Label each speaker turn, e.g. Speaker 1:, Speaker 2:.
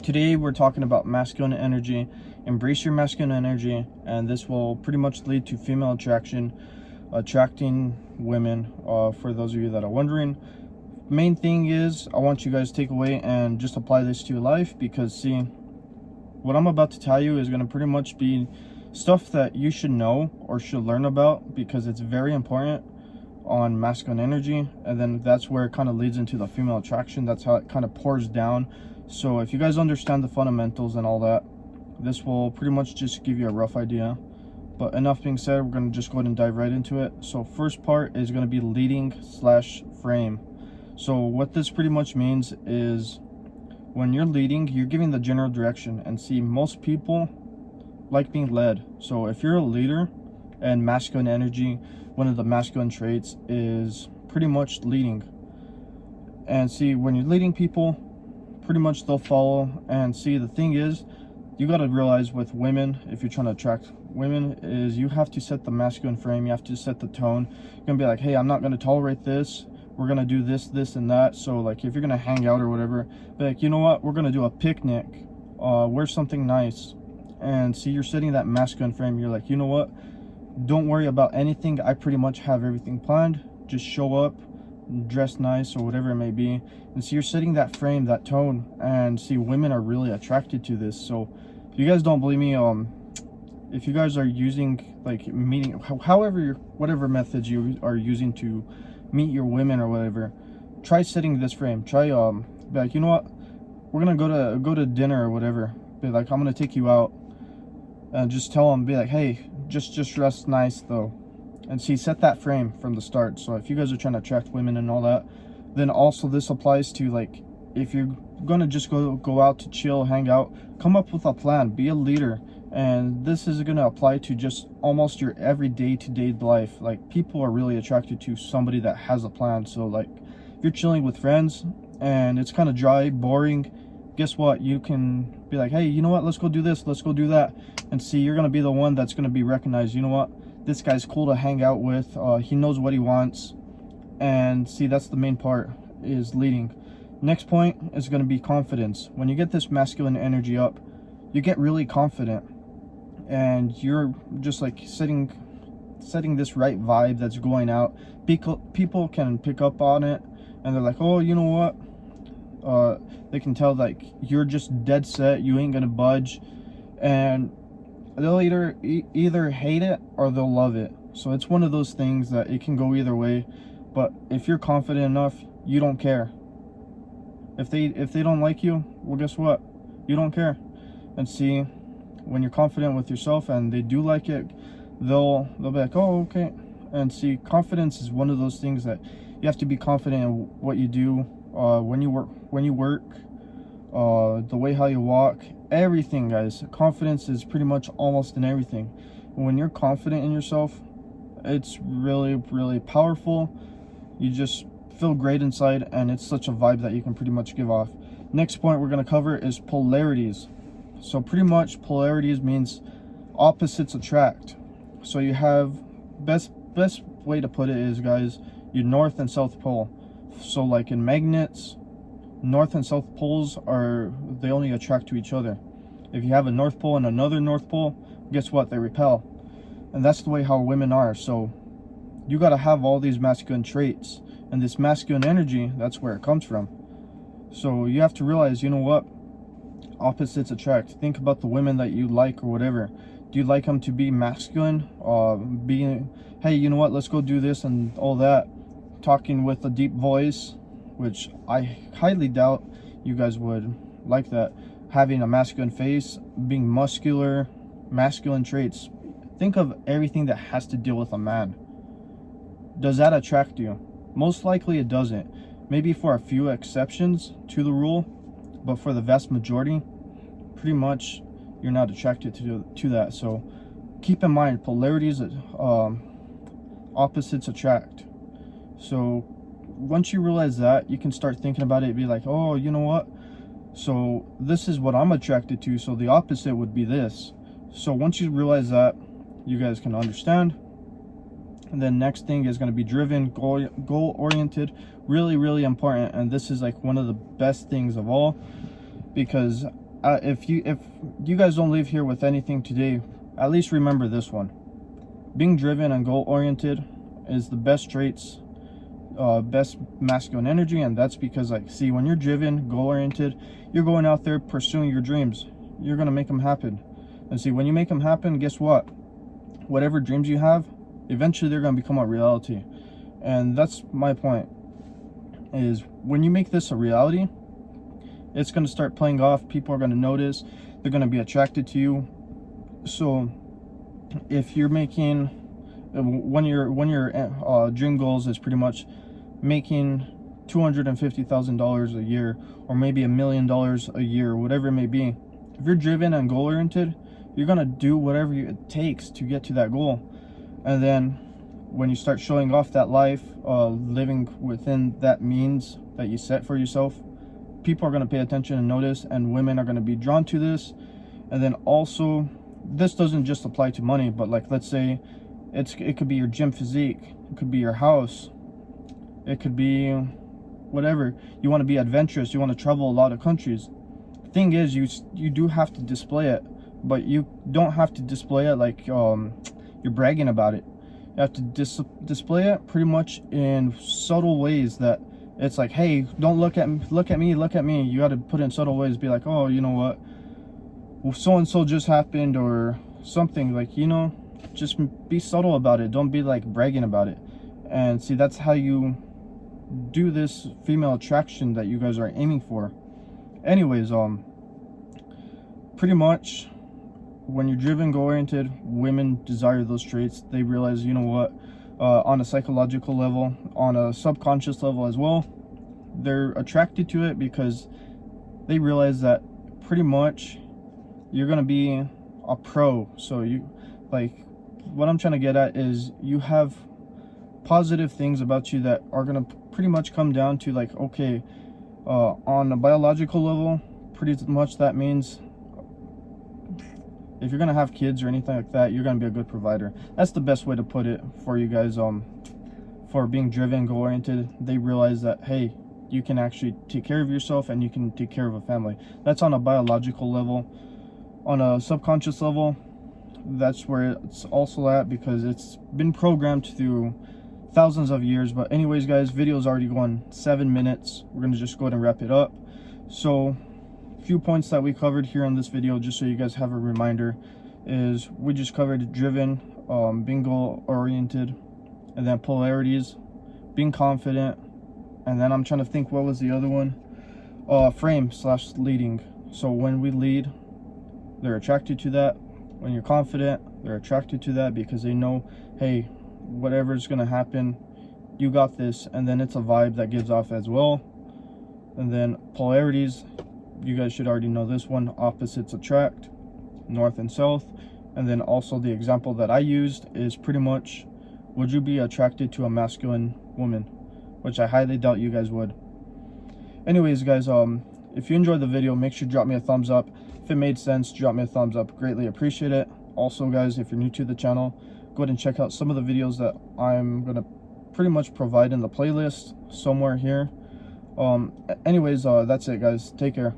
Speaker 1: Today we're talking about masculine energy. Embrace your masculine energy, and this will pretty much lead to female attraction, attracting women. For those of you that are wondering, main thing is I want you guys to take away and just apply this to your life, because see, what I'm about to tell you is going to pretty much be stuff that you should know or should learn about, because it's very important on masculine energy. And then that's where it kind of leads into the female attraction. That's how it kind of pours down. So if you guys understand the fundamentals and all that, this will pretty much just give you a rough idea. But enough being said, we're going to just go ahead and dive right into it. So first part is going to be leading / frame. So what this pretty much means is when you're leading, you're giving the general direction. And see, most people like being led. So if you're a leader and masculine energy, one of the masculine traits is pretty much leading. And see, when you're leading people, pretty much they'll follow. And see, the thing is, you got to realize with women, if you're trying to attract women, is you have to set the masculine frame. You have to set the tone. You're gonna be like, hey, I'm not gonna tolerate this, we're gonna do this, this, and that. So like if you're gonna hang out or whatever, be like, you know what, we're gonna do a picnic, wear something nice. And see, you're setting that masculine frame. You're like, you know what, don't worry about anything, I pretty much have everything planned, just show up, dress nice or whatever it may be. And so you're setting that frame, that tone. And see, women are really attracted to this. So if you guys don't believe me, if you guys are using like meeting, however, whatever methods you are using to meet your women or whatever, try setting this frame. Try be like, you know what, we're gonna go to dinner or whatever. Be like, I'm gonna take you out, and just tell them, be like, hey, just dress nice though. And see, set that frame from the start. So if you guys are trying to attract women and all that, then also this applies to like, if you're gonna just go out to chill, hang out, come up with a plan, be a leader. And this is gonna apply to just almost your everyday to day life. Like, people are really attracted to somebody that has a plan. So like, if you're chilling with friends and it's kind of dry, boring, guess what, you can be like, hey, you know what, let's go do this, let's go do that. And see, you're gonna be the one that's gonna be recognized. You know what, this guy's cool to hang out with, he knows what he wants. And see, that's the main part, is leading. Next point is going to be confidence. When you get this masculine energy up, you get really confident, and you're just like setting this right vibe that's going out. People can pick up on it, and they're like, oh, you know what, they can tell like you're just dead set, you ain't gonna budge. And they'll either hate it or they'll love it. So it's one of those things that it can go either way. But if you're confident enough, you don't care. If they don't like you, well, guess what, you don't care. And see, when you're confident with yourself and they do like it, they'll be like, oh, okay. And see, confidence is one of those things that you have to be confident in what you do, when you work, the way how you walk, everything, guys. Confidence is pretty much almost in everything. When you're confident in yourself, it's really, really powerful. You just feel great inside, and it's such a vibe that you can pretty much give off. Next point we're going to cover is polarities. So pretty much polarities means opposites attract. So you have, best way to put it is, guys, your north and south pole. So like in magnets, north and south poles they only attract to each other. If you have a north pole and another north pole, guess what, they repel. And that's the way how women are. So you got to have all these masculine traits, and this masculine energy, that's where it comes from. So you have to realize, you know what, opposites attract. Think about the women that you like or whatever. Do you like them to be masculine, being, hey, you know what, let's go do this and all that, talking with a deep voice, which I highly doubt you guys would like that, having a masculine face, being muscular, masculine traits. Think of everything that has to deal with a man. Does that attract you? Most likely it doesn't. Maybe for a few exceptions to the rule, but for the vast majority, pretty much you're not attracted to that. So keep in mind, polarities, opposites attract. So once you realize that, you can start thinking about it, be like, oh, you know what, so this is what I'm attracted to, so the opposite would be this. So once you realize that, you guys can understand. And then next thing is going to be driven, goal oriented. Really, really important. And this is like one of the best things of all, because if you guys don't leave here with anything today, at least remember this one. Being driven and goal oriented is the best traits, best masculine energy. And that's because, like, see, when you're driven, goal oriented, you're going out there pursuing your dreams. You're gonna make them happen. And see, when you make them happen, guess what? Whatever dreams you have, eventually they're gonna become a reality. And that's my point, is when you make this a reality, it's going to start playing off. People are going to notice, they're going to be attracted to you. So if you're making one of your dream goals is pretty much making $250,000 a year, or maybe $1 million a year, whatever it may be, if you're driven and goal oriented, you're going to do whatever it takes to get to that goal. And then when you start showing off that life, living within that means that you set for yourself, people are going to pay attention and notice, and women are going to be drawn to this. And then also, this doesn't just apply to money, but like, let's say it could be your gym physique, it could be your house, it could be whatever. You want to be adventurous, you want to travel a lot of countries. Thing is, you do have to display it, but you don't have to display it like you're bragging about it. You have to display it pretty much in subtle ways, that it's like, hey, don't look at me, look at me. You got to put it in subtle ways, be like, oh, you know what, well, so and so just happened, or something, like, you know, just be subtle about it. Don't be like bragging about it. And see, that's how you do this female attraction that you guys are aiming for. Anyways, pretty much, when you're driven, goal oriented, women desire those traits. They realize, you know what, on a psychological level, on a subconscious level as well, they're attracted to it because they realize that pretty much you're gonna be a pro. So you, like, what I'm trying to get at is, you have positive things about you that are gonna pretty much come down to, like, okay, on a biological level, pretty much that means if you're gonna have kids or anything like that, you're gonna be a good provider. That's the best way to put it for you guys. For being driven, goal oriented, they realize that, hey, you can actually take care of yourself and you can take care of a family. That's on a biological level. On a subconscious level, that's where it's also at, because it's been programmed through thousands of years. But anyways, guys, video's already going 7 minutes. We're gonna just go ahead and wrap it up. So few points that we covered here on this video, just so you guys have a reminder, is we just covered driven, being goal oriented, and then polarities, being confident, and then I'm trying to think, what was the other one? Frame / leading. So when we lead, they're attracted to that. When you're confident, they're attracted to that because they know, hey, whatever's gonna happen, you got this. And then it's a vibe that gives off as well. And then polarities, you guys should already know this one. Opposites attract, north and south. And then also the example that I used is pretty much, would you be attracted to a masculine woman? Which I highly doubt you guys would. Anyways, guys, if you enjoyed the video, make sure to drop me a thumbs up. If it made sense, drop me a thumbs up. Greatly appreciate it. Also, guys, if you're new to the channel, go ahead and check out some of the videos that I'm gonna pretty much provide in the playlist somewhere here. Anyways, that's it, guys. Take care.